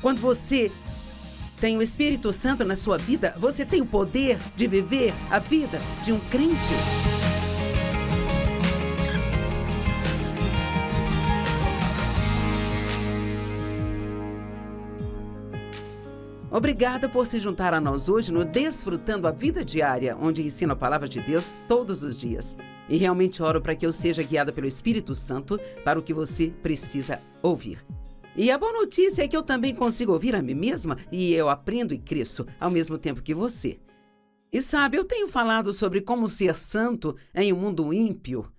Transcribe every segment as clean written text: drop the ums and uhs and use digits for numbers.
Quando você tem o Espírito Santo na sua vida, você tem o poder de viver a vida de um crente. Obrigada por se juntar a nós hoje no Desfrutando a Vida Diária, onde ensino a Palavra de Deus todos os dias. E realmente oro para que eu seja guiada pelo Espírito Santo para o que você precisa ouvir. E a boa notícia é que eu também consigo ouvir a mim mesma e eu aprendo e cresço ao mesmo tempo que você. E sabe, eu tenho falado sobre como ser santo em um mundo ímpio.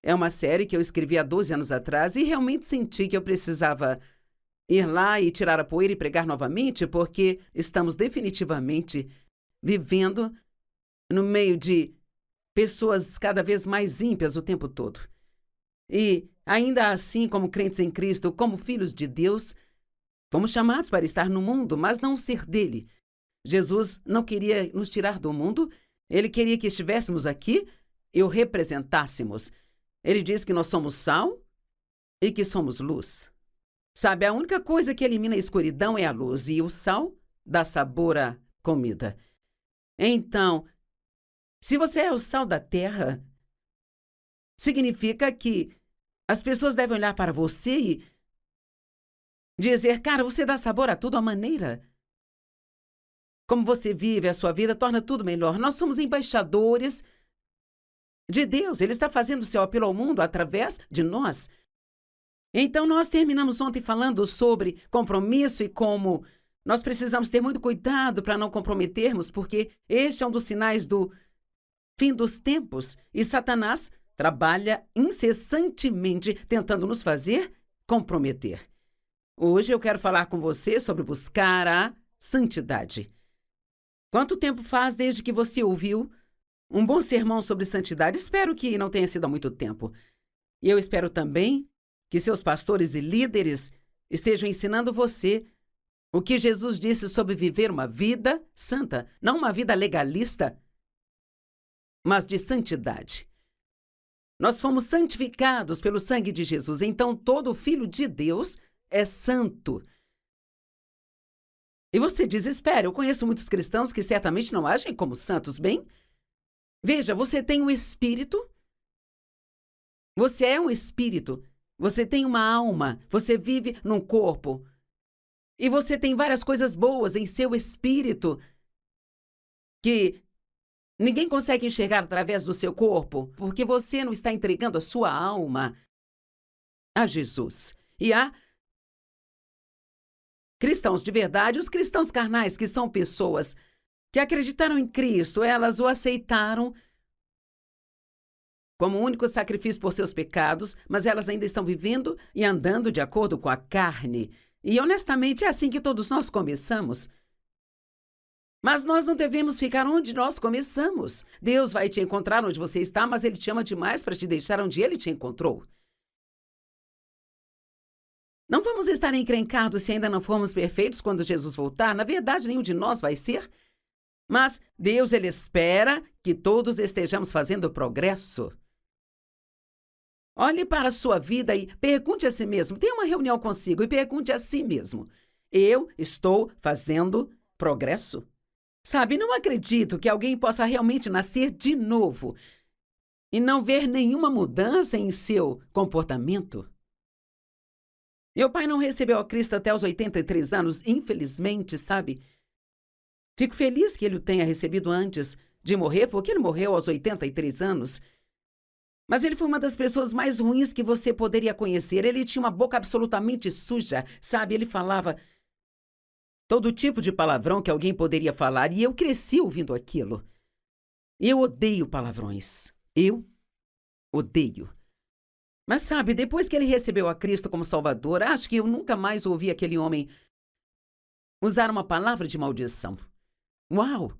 É uma série que eu escrevi há 12 anos atrás e realmente senti que eu precisava ir lá e tirar a poeira e pregar novamente, porque estamos definitivamente vivendo no meio de pessoas cada vez mais ímpias o tempo todo. E, ainda assim, como crentes em Cristo, como filhos de Deus, fomos chamados para estar no mundo, mas não ser dele. Jesus não queria nos tirar do mundo, ele queria que estivéssemos aqui e o representássemos. Ele diz que nós somos sal e que somos luz. Sabe, a única coisa que elimina a escuridão é a luz, e o sal dá sabor à comida. Então, se você é o sal da terra, significa que as pessoas devem olhar para você e dizer, cara, você dá sabor a tudo, a maneira como você vive a sua vida torna tudo melhor. Nós somos embaixadores de Deus. Ele está fazendo o seu apelo ao mundo através de nós. Então, nós terminamos ontem falando sobre compromisso e como nós precisamos ter muito cuidado para não comprometermos, porque este é um dos sinais do fim dos tempos. E Satanás trabalha incessantemente tentando nos fazer comprometer. Hoje eu quero falar com você sobre buscar a santidade. Quanto tempo faz desde que você ouviu um bom sermão sobre santidade? Espero que não tenha sido há muito tempo. E eu espero também que seus pastores e líderes estejam ensinando você o que Jesus disse sobre viver uma vida santa, não uma vida legalista, mas de santidade. Nós fomos santificados pelo sangue de Jesus, então todo filho de Deus é santo. E você diz, espera, eu conheço muitos cristãos que certamente não agem como santos, bem? Veja, você tem um espírito, você é um espírito. Você tem uma alma, você vive num corpo. E você tem várias coisas boas em seu espírito que ninguém consegue enxergar através do seu corpo, porque você não está entregando a sua alma a Jesus. E há cristãos de verdade, os cristãos carnais, que são pessoas que acreditaram em Cristo, elas o aceitaram como único sacrifício por seus pecados, mas elas ainda estão vivendo e andando de acordo com a carne. E, honestamente, é assim que todos nós começamos. Mas nós não devemos ficar onde nós começamos. Deus vai te encontrar onde você está, mas Ele te ama demais para te deixar onde Ele te encontrou. Não vamos estar encrencados se ainda não formos perfeitos quando Jesus voltar. Na verdade, nenhum de nós vai ser. Mas Deus, Ele espera que todos estejamos fazendo progresso. Olhe para a sua vida e pergunte a si mesmo. Tenha uma reunião consigo e pergunte a si mesmo. Eu estou fazendo progresso? Sabe, não acredito que alguém possa realmente nascer de novo e não ver nenhuma mudança em seu comportamento. Meu pai não recebeu a Cristo até os 83 anos, infelizmente, sabe? Fico feliz que ele o tenha recebido antes de morrer, porque ele morreu aos 83 anos. Mas ele foi uma das pessoas mais ruins que você poderia conhecer. Ele tinha uma boca absolutamente suja, sabe? Ele falava todo tipo de palavrão que alguém poderia falar, e eu cresci ouvindo aquilo. Eu odeio palavrões. Eu odeio. Mas sabe, depois que ele recebeu a Cristo como Salvador, acho que eu nunca mais ouvi aquele homem usar uma palavra de maldição. Uau!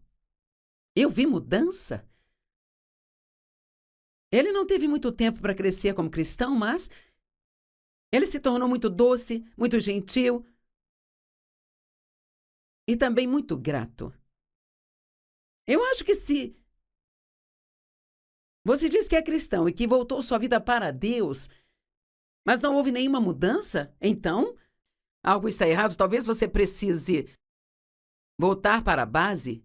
Eu vi mudança. Ele não teve muito tempo para crescer como cristão, mas ele se tornou muito doce, muito gentil e também muito grato. Eu acho que se você diz que é cristão e que voltou sua vida para Deus, mas não houve nenhuma mudança, então algo está errado, talvez você precise voltar para a base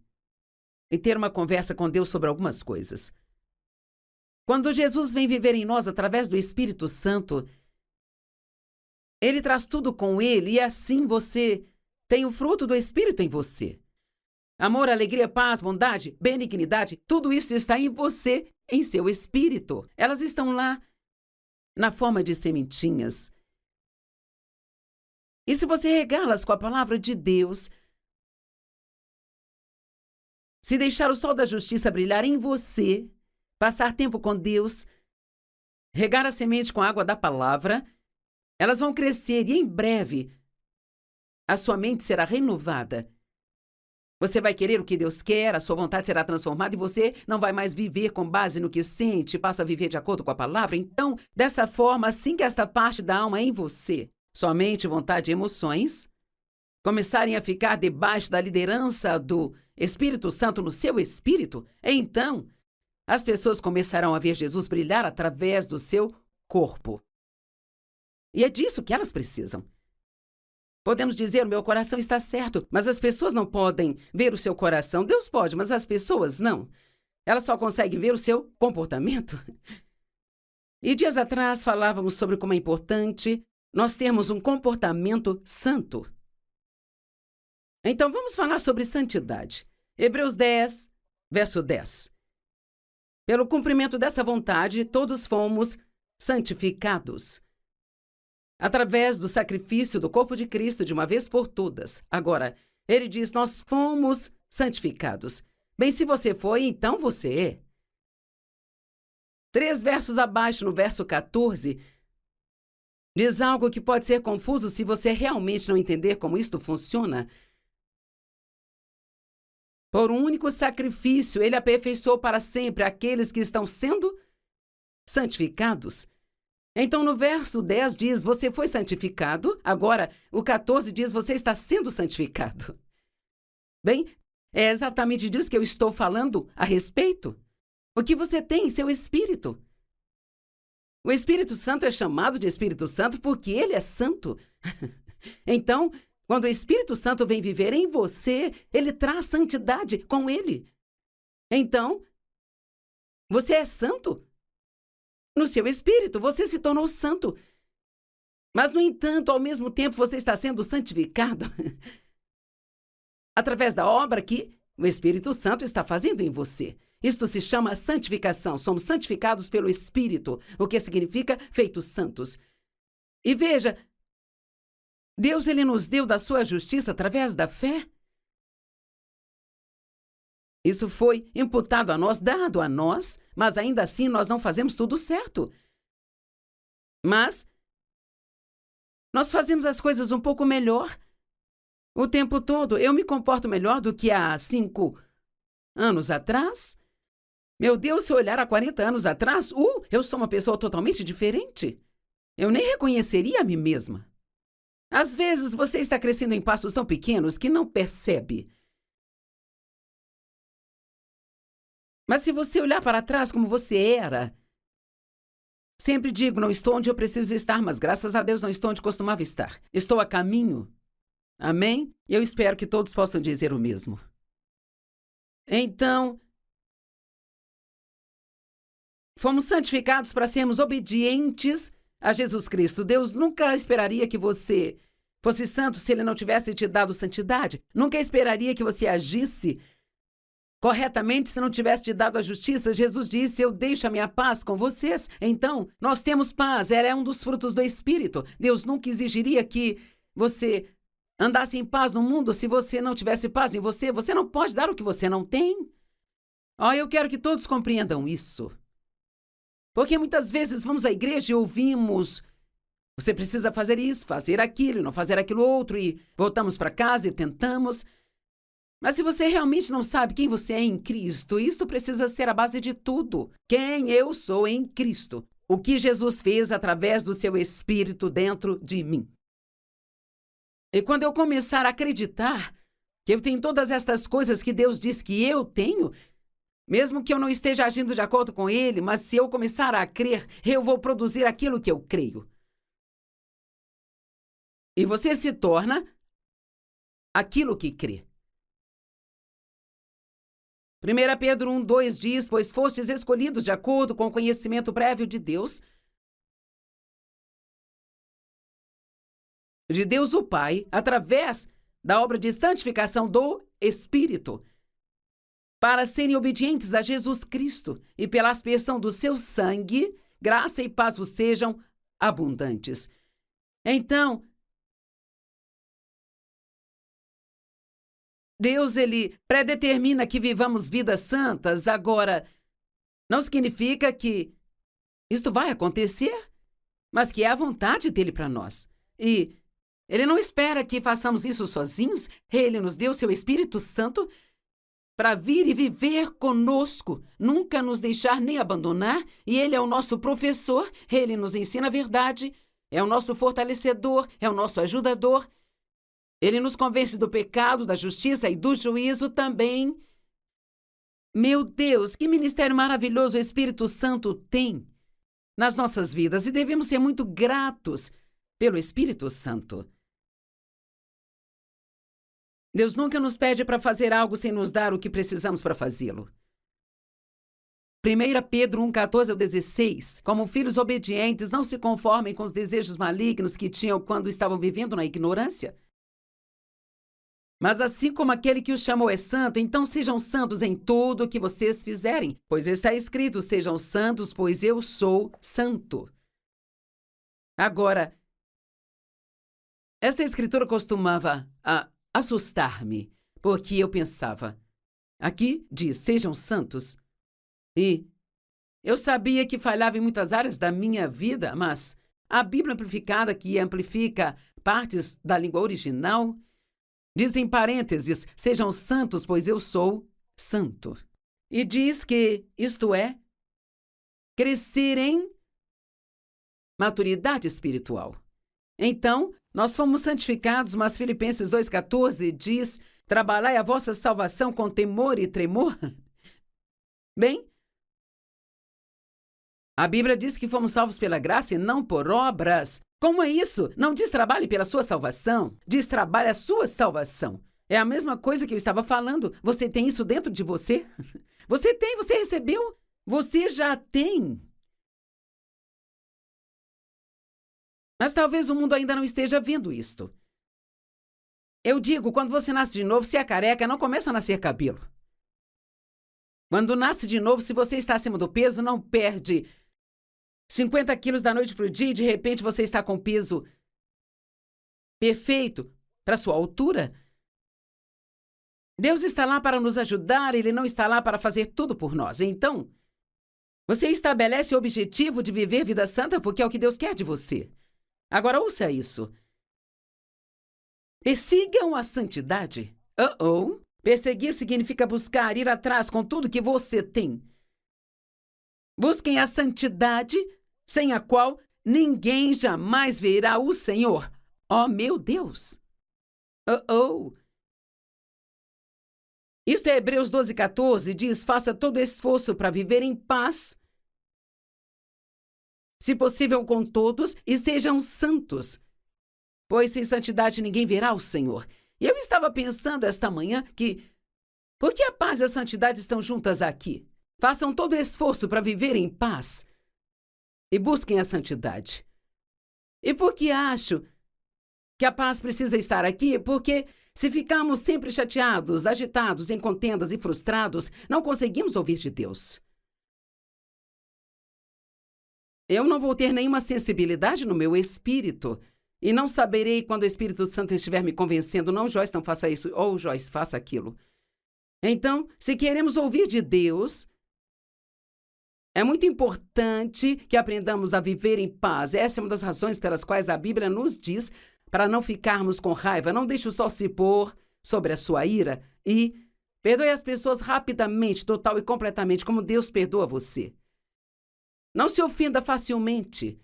e ter uma conversa com Deus sobre algumas coisas. Quando Jesus vem viver em nós através do Espírito Santo, Ele traz tudo com Ele e assim você tem o fruto do Espírito em você. Amor, alegria, paz, bondade, benignidade, tudo isso está em você, em seu espírito. Elas estão lá na forma de sementinhas. E se você regá-las com a palavra de Deus, se deixar o sol da justiça brilhar em você, passar tempo com Deus, regar a semente com a água da palavra, elas vão crescer e em breve a sua mente será renovada. Você vai querer o que Deus quer, a sua vontade será transformada e você não vai mais viver com base no que sente, passa a viver de acordo com a palavra. Então, dessa forma, assim que esta parte da alma é em você, somente vontade e emoções, começarem a ficar debaixo da liderança do Espírito Santo no seu espírito, então as pessoas começarão a ver Jesus brilhar através do seu corpo. E é disso que elas precisam. Podemos dizer, o meu coração está certo, mas as pessoas não podem ver o seu coração. Deus pode, mas as pessoas não. Elas só conseguem ver o seu comportamento. E dias atrás falávamos sobre como é importante nós termos um comportamento santo. Então vamos falar sobre santidade. Hebreus 10, verso 10. Pelo cumprimento dessa vontade, todos fomos santificados através do sacrifício do corpo de Cristo de uma vez por todas. Agora, ele diz, nós fomos santificados. Bem, se você foi, então você é. 3 versos abaixo, no verso 14, diz algo que pode ser confuso se você realmente não entender como isto funciona. Por um único sacrifício, ele aperfeiçoou para sempre aqueles que estão sendo santificados. Então, no verso 10 diz, você foi santificado. Agora, o 14 diz, você está sendo santificado. Bem, é exatamente disso que eu estou falando a respeito. O que você tem em seu espírito. O Espírito Santo é chamado de Espírito Santo porque ele é santo. Então, quando o Espírito Santo vem viver em você, ele traz santidade com ele. Então, você é santo. No seu espírito, você se tornou santo. Mas, no entanto, ao mesmo tempo, você está sendo santificado através da obra que o Espírito Santo está fazendo em você. Isto se chama santificação. Somos santificados pelo Espírito, o que significa feitos santos. E veja, Deus ele nos deu da sua justiça através da fé. Isso foi imputado a nós, dado a nós, mas ainda assim nós não fazemos tudo certo. Mas nós fazemos as coisas um pouco melhor. O tempo todo eu me comporto melhor do que há 5 anos atrás. Meu Deus, se eu olhar há 40 anos atrás, eu sou uma pessoa totalmente diferente. Eu nem reconheceria a mim mesma. Às vezes você está crescendo em passos tão pequenos que não percebe. Mas se você olhar para trás como você era, sempre digo, não estou onde eu preciso estar, mas graças a Deus não estou onde costumava estar. Estou a caminho. Amém? E eu espero que todos possam dizer o mesmo. Então, fomos santificados para sermos obedientes a Jesus Cristo. Deus nunca esperaria que você fosse santo se ele não tivesse te dado santidade. Nunca esperaria que você agisse corretamente se não tivesse te dado a justiça. Jesus disse, eu deixo a minha paz com vocês. Então, nós temos paz, ela é um dos frutos do Espírito. Deus nunca exigiria que você andasse em paz no mundo se você não tivesse paz em você. Você não pode dar o que você não tem. Eu quero que todos compreendam isso. Porque muitas vezes vamos à igreja e ouvimos, você precisa fazer isso, fazer aquilo, não fazer aquilo outro, e voltamos para casa e tentamos. Mas se você realmente não sabe quem você é em Cristo, isto precisa ser a base de tudo. Quem eu sou em Cristo. O que Jesus fez através do seu Espírito dentro de mim. E quando eu começar a acreditar que eu tenho todas estas coisas que Deus diz que eu tenho, mesmo que eu não esteja agindo de acordo com Ele, mas se eu começar a crer, eu vou produzir aquilo que eu creio. E você se torna aquilo que crê. 1 Pedro 1:2 diz: pois fostes escolhidos de acordo com o conhecimento prévio de Deus o Pai, através da obra de santificação do Espírito, para serem obedientes a Jesus Cristo, e pela aspersão do seu sangue, graça e paz vos sejam abundantes. Então, Deus, ele predetermina que vivamos vidas santas. Agora, não significa que isto vai acontecer, mas que é a vontade dele para nós. E ele não espera que façamos isso sozinhos. Ele nos deu seu Espírito Santo para vir e viver conosco, nunca nos deixar nem abandonar. E ele é o nosso professor, ele nos ensina a verdade, é o nosso fortalecedor, é o nosso ajudador. Ele nos convence do pecado, da justiça e do juízo também. Meu Deus, que ministério maravilhoso o Espírito Santo tem nas nossas vidas, e devemos ser muito gratos pelo Espírito Santo. Deus nunca nos pede para fazer algo sem nos dar o que precisamos para fazê-lo. 1 Pedro 1:14-16. Como filhos obedientes, não se conformem com os desejos malignos que tinham quando estavam vivendo na ignorância. Mas assim como aquele que os chamou é santo, então sejam santos em tudo o que vocês fizerem, pois está escrito: sejam santos, pois eu sou santo. Agora, esta escritura costumava assustar-me, porque eu pensava, aqui diz, sejam santos, e eu sabia que falhava em muitas áreas da minha vida, mas a Bíblia amplificada, que amplifica partes da língua original, diz em parênteses: sejam santos, pois eu sou santo. E diz que isto é crescer em maturidade espiritual. Então, nós fomos santificados, mas Filipenses 2:14 diz: trabalhai a vossa salvação com temor e tremor. Bem, a Bíblia diz que fomos salvos pela graça e não por obras. Como é isso? Não diz trabalhe pela sua salvação, diz trabalhe a sua salvação. É a mesma coisa que eu estava falando. Você tem isso dentro de você? Você tem, você recebeu, você já tem. Mas talvez o mundo ainda não esteja vendo isto. Eu digo, quando você nasce de novo, se é careca, não começa a nascer cabelo. Quando nasce de novo, se você está acima do peso, não perde 50 quilos da noite para o dia e de repente você está com peso perfeito para sua altura. Deus está lá para nos ajudar, Ele não está lá para fazer tudo por nós. Então, você estabelece o objetivo de viver vida santa porque é o que Deus quer de você. Agora ouça isso. Persigam a santidade. Perseguir significa buscar, ir atrás com tudo que você tem. Busquem a santidade, sem a qual ninguém jamais verá o Senhor. Oh, meu Deus! Isto é Hebreus 12:14, diz: faça todo esforço para viver em paz, se possível com todos, e sejam santos, pois sem santidade ninguém verá o Senhor. E eu estava pensando esta manhã que, por que a paz e a santidade estão juntas aqui? Façam todo esforço para viver em paz e busquem a santidade. E por que acho que a paz precisa estar aqui? Porque se ficamos sempre chateados, agitados, em contendas e frustrados, não conseguimos ouvir de Deus. Eu não vou ter nenhuma sensibilidade no meu espírito e não saberei quando o Espírito Santo estiver me convencendo: não, Joyce, não faça isso, ou Joyce, faça aquilo. Então, se queremos ouvir de Deus, é muito importante que aprendamos a viver em paz. Essa é uma das razões pelas quais a Bíblia nos diz para não ficarmos com raiva. Não deixe o sol se pôr sobre a sua ira e perdoe as pessoas rapidamente, total e completamente, como Deus perdoa você. Não se ofenda facilmente.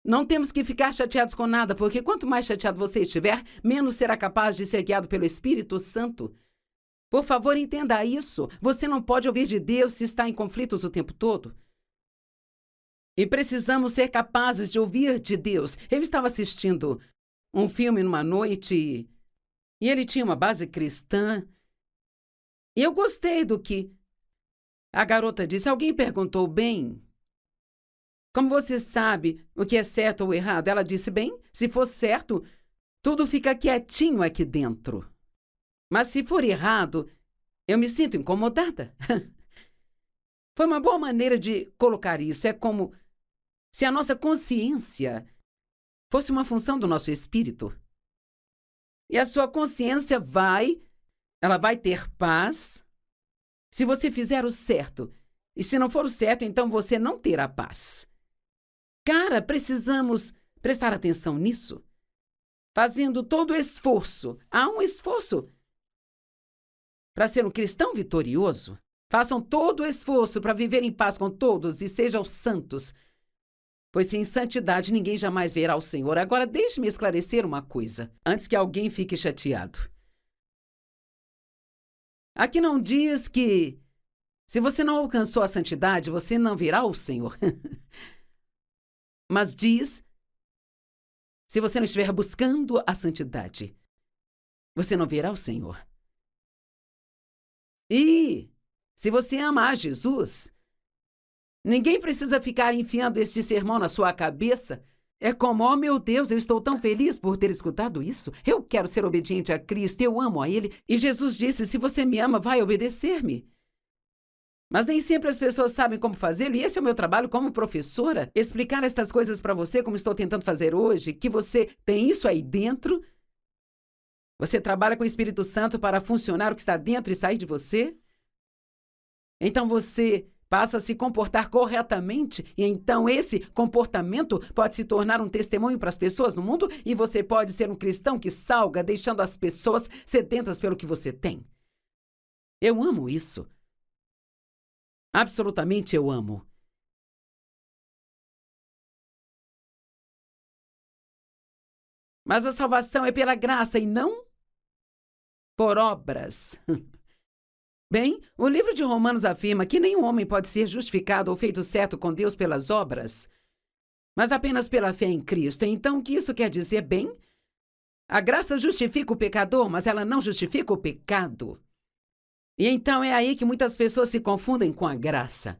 Não temos que ficar chateados com nada, porque quanto mais chateado você estiver, menos será capaz de ser guiado pelo Espírito Santo. Por favor, entenda isso. Você não pode ouvir de Deus se está em conflitos o tempo todo. E precisamos ser capazes de ouvir de Deus. Eu estava assistindo um filme numa noite e ele tinha uma base cristã. E eu gostei do que a garota disse. Alguém perguntou: bem, como você sabe o que é certo ou errado? Ela disse: bem, se for certo, tudo fica quietinho aqui dentro. Mas se for errado, eu me sinto incomodada. Foi uma boa maneira de colocar isso. É como se a nossa consciência fosse uma função do nosso espírito. E a sua consciência ela vai ter paz se você fizer o certo. E se não for o certo, então você não terá paz. Cara, precisamos prestar atenção nisso. Fazendo todo o esforço. Há um esforço para ser um cristão vitorioso. Façam todo o esforço para viver em paz com todos e sejam santos. Pois sem santidade ninguém jamais verá o Senhor. Agora, deixe-me esclarecer uma coisa, antes que alguém fique chateado. Aqui não diz que, se você não alcançou a santidade, você não verá o Senhor. Mas diz, se você não estiver buscando a santidade, você não verá o Senhor. E, se você ama a Jesus, ninguém precisa ficar enfiando este sermão na sua cabeça. É como: oh meu Deus, eu estou tão feliz por ter escutado isso. Eu quero ser obediente a Cristo, eu amo a Ele. E Jesus disse: se você me ama, vai obedecer-me. Mas nem sempre as pessoas sabem como fazê-lo, e esse é o meu trabalho como professora, explicar estas coisas para você, como estou tentando fazer hoje, que você tem isso aí dentro. Você trabalha com o Espírito Santo para funcionar o que está dentro e sair de você. Então você passa a se comportar corretamente, e então esse comportamento pode se tornar um testemunho para as pessoas no mundo, e você pode ser um cristão que salga, deixando as pessoas sedentas pelo que você tem. Eu amo isso. Absolutamente eu amo. Mas a salvação é pela graça e não por obras. Bem, o livro de Romanos afirma que nenhum homem pode ser justificado ou feito certo com Deus pelas obras, mas apenas pela fé em Cristo. Então, o que isso quer dizer? Bem, a graça justifica o pecador, mas ela não justifica o pecado. E então é aí que muitas pessoas se confundem com a graça.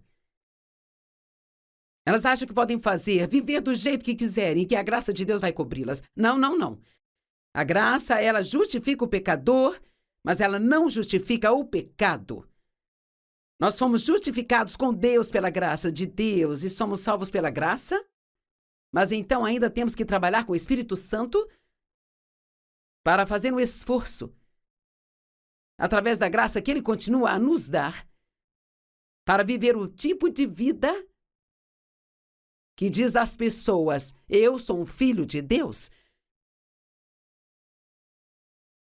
Elas acham que podem viver do jeito que quiserem e que a graça de Deus vai cobri-las. Não, não, não. A graça, ela justifica o pecador, mas ela não justifica o pecado. Nós fomos justificados com Deus pela graça de Deus e somos salvos pela graça, mas então ainda temos que trabalhar com o Espírito Santo para fazer um esforço, através da graça que Ele continua a nos dar, para viver o tipo de vida que diz às pessoas: eu sou um filho de Deus.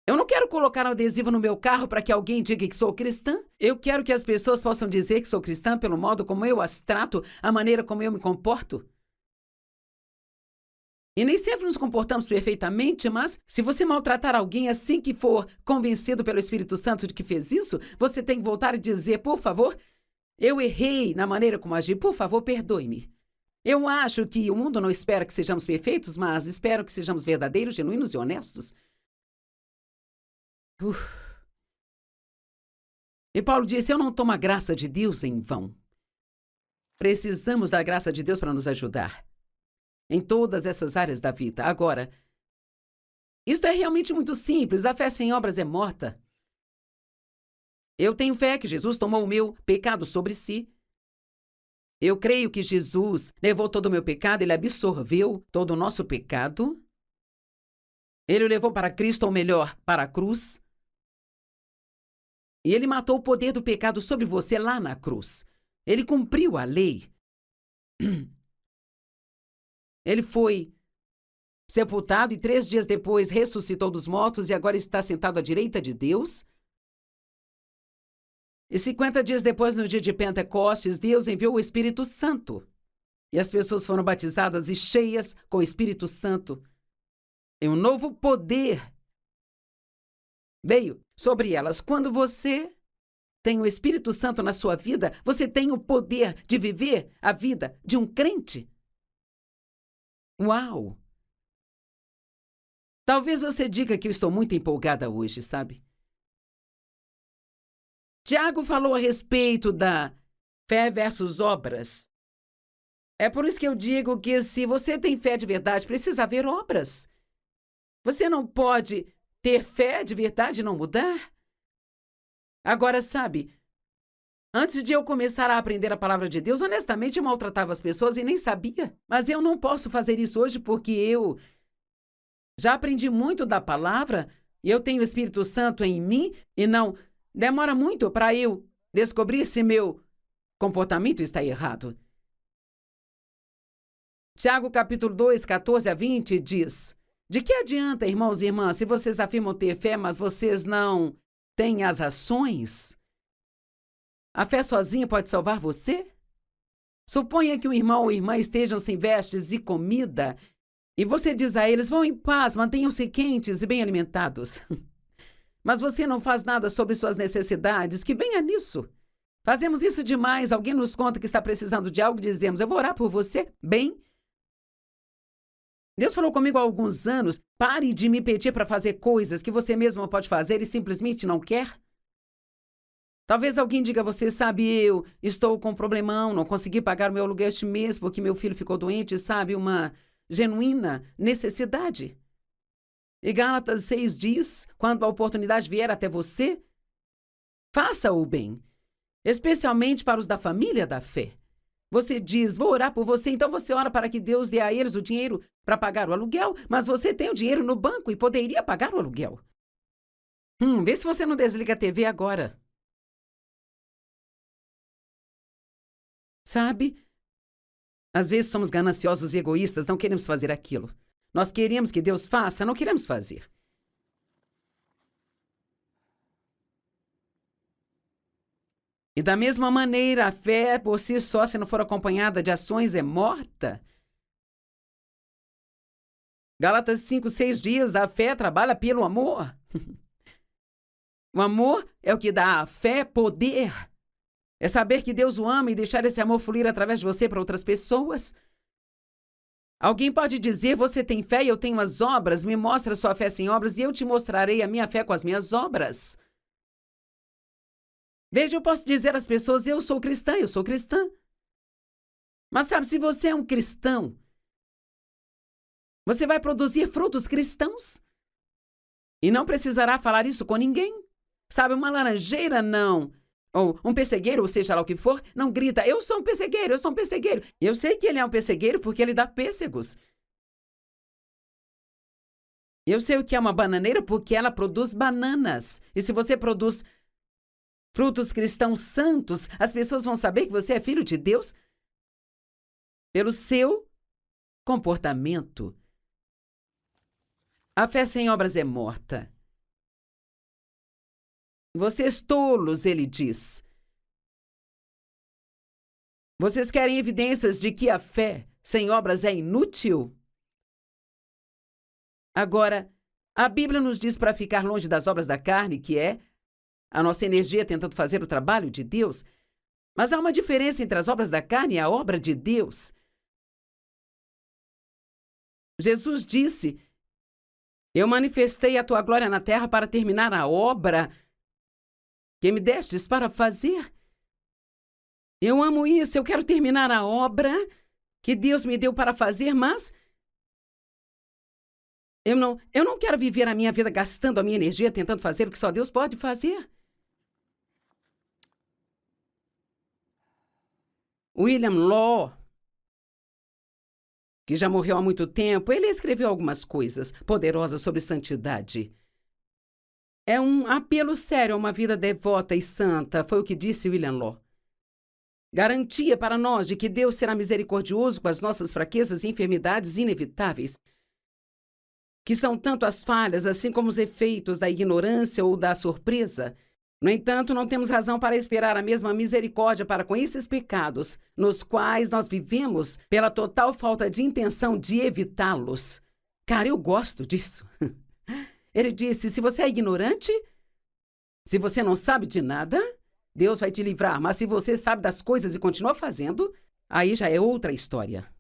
Eu não quero colocar um adesivo no meu carro para que alguém diga que sou cristã. Eu quero que as pessoas possam dizer que sou cristã pelo modo como eu as trato, a maneira como eu me comporto. E nem sempre nos comportamos perfeitamente, mas se você maltratar alguém assim que for convencido pelo Espírito Santo de que fez isso, você tem que voltar e dizer: por favor, eu errei na maneira como agi, por favor, perdoe-me. Eu acho que o mundo não espera que sejamos perfeitos, mas espera que sejamos verdadeiros, genuínos e honestos. E Paulo disse: eu não tomo a graça de Deus em vão. Precisamos da graça de Deus para nos ajudar em todas essas áreas da vida. Agora, isto é realmente muito simples. A fé sem obras é morta. Eu tenho fé que Jesus tomou o meu pecado sobre si. Eu creio que Jesus levou todo o meu pecado, Ele absorveu todo o nosso pecado. Ele o levou para Cristo, ou melhor, para a cruz. E Ele matou o poder do pecado sobre você lá na cruz. Ele cumpriu a lei. Ele foi sepultado e 3 dias depois ressuscitou dos mortos e agora está sentado à direita de Deus. E 50 dias depois, no dia de Pentecostes, Deus enviou o Espírito Santo. E as pessoas foram batizadas e cheias com o Espírito Santo. E um novo poder veio sobre elas. Quando você tem o Espírito Santo na sua vida, você tem o poder de viver a vida de um crente. Uau! Talvez você diga que eu estou muito empolgada hoje, sabe? Tiago falou a respeito da fé versus obras. É por isso que eu digo que se você tem fé de verdade, precisa haver obras. Você não pode ter fé de verdade e não mudar. Agora, sabe, antes de eu começar a aprender a palavra de Deus, honestamente eu maltratava as pessoas e nem sabia. Mas eu não posso fazer isso hoje porque eu já aprendi muito da palavra e eu tenho o Espírito Santo em mim e não demora muito para eu descobrir se meu comportamento está errado. Tiago capítulo 2, 14 a 20 diz: de que adianta, irmãos e irmãs, se vocês afirmam ter fé, mas vocês não têm as ações? A fé sozinha pode salvar você? Suponha que um irmão ou irmã estejam sem vestes e comida, e você diz a eles: vão em paz, mantenham-se quentes e bem alimentados. Mas você não faz nada sobre suas necessidades, que venha nisso. Fazemos isso demais. Alguém nos conta que está precisando de algo e dizemos: eu vou orar por você. Bem, Deus falou comigo há alguns anos: pare de me pedir para fazer coisas que você mesma pode fazer e simplesmente não quer. Talvez alguém diga a você: sabe, eu estou com um problemão, não consegui pagar o meu aluguel este mês porque meu filho ficou doente, sabe, uma genuína necessidade. E Gálatas 6 diz: quando a oportunidade vier até você, faça o bem, especialmente para os da família da fé. Você diz: vou orar por você, então você ora para que Deus dê a eles o dinheiro para pagar o aluguel, mas você tem o dinheiro no banco e poderia pagar o aluguel. Vê se você não desliga a TV agora. Sabe, às vezes somos gananciosos e egoístas, não queremos fazer aquilo. Nós queremos que Deus faça, não queremos fazer. E da mesma maneira, a fé por si só, se não for acompanhada de ações, é morta. Gálatas 5, 6 diz: a fé trabalha pelo amor. O amor é o que dá à fé poder. É saber que Deus o ama e deixar esse amor fluir através de você para outras pessoas. Alguém pode dizer: você tem fé e eu tenho as obras, me mostra sua fé sem obras e eu te mostrarei a minha fé com as minhas obras. Veja, eu posso dizer às pessoas: eu sou cristã, eu sou cristã. Mas sabe, se você é um cristão, você vai produzir frutos cristãos. E não precisará falar isso com ninguém. Sabe, uma laranjeira não. Ou um pessegueiro, ou seja lá o que for, não grita: eu sou um pessegueiro, eu sou um pessegueiro. Eu sei que ele é um pessegueiro porque ele dá pêssegos. Eu sei o que é uma bananeira porque ela produz bananas. E se você produz frutos cristãos santos, as pessoas vão saber que você é filho de Deus pelo seu comportamento. A fé sem obras é morta. Vocês tolos, ele diz. Vocês querem evidências de que a fé sem obras é inútil? Agora, a Bíblia nos diz para ficar longe das obras da carne, que é a nossa energia tentando fazer o trabalho de Deus. Mas há uma diferença entre as obras da carne e a obra de Deus. Jesus disse: eu manifestei a tua glória na terra para terminar a obra que me destes para fazer. Eu amo isso, eu quero terminar a obra que Deus me deu para fazer, mas eu não quero viver a minha vida gastando a minha energia tentando fazer o que só Deus pode fazer. William Law, que já morreu há muito tempo, ele escreveu algumas coisas poderosas sobre santidade. É um apelo sério a uma vida devota e santa, foi o que disse William Law. Garantia para nós de que Deus será misericordioso com as nossas fraquezas e enfermidades inevitáveis, que são tanto as falhas assim como os efeitos da ignorância ou da surpresa. No entanto, não temos razão para esperar a mesma misericórdia para com esses pecados, nos quais nós vivemos pela total falta de intenção de evitá-los. Cara, eu gosto disso. Ele disse: se você é ignorante, se você não sabe de nada, Deus vai te livrar. Mas se você sabe das coisas e continua fazendo, aí já é outra história.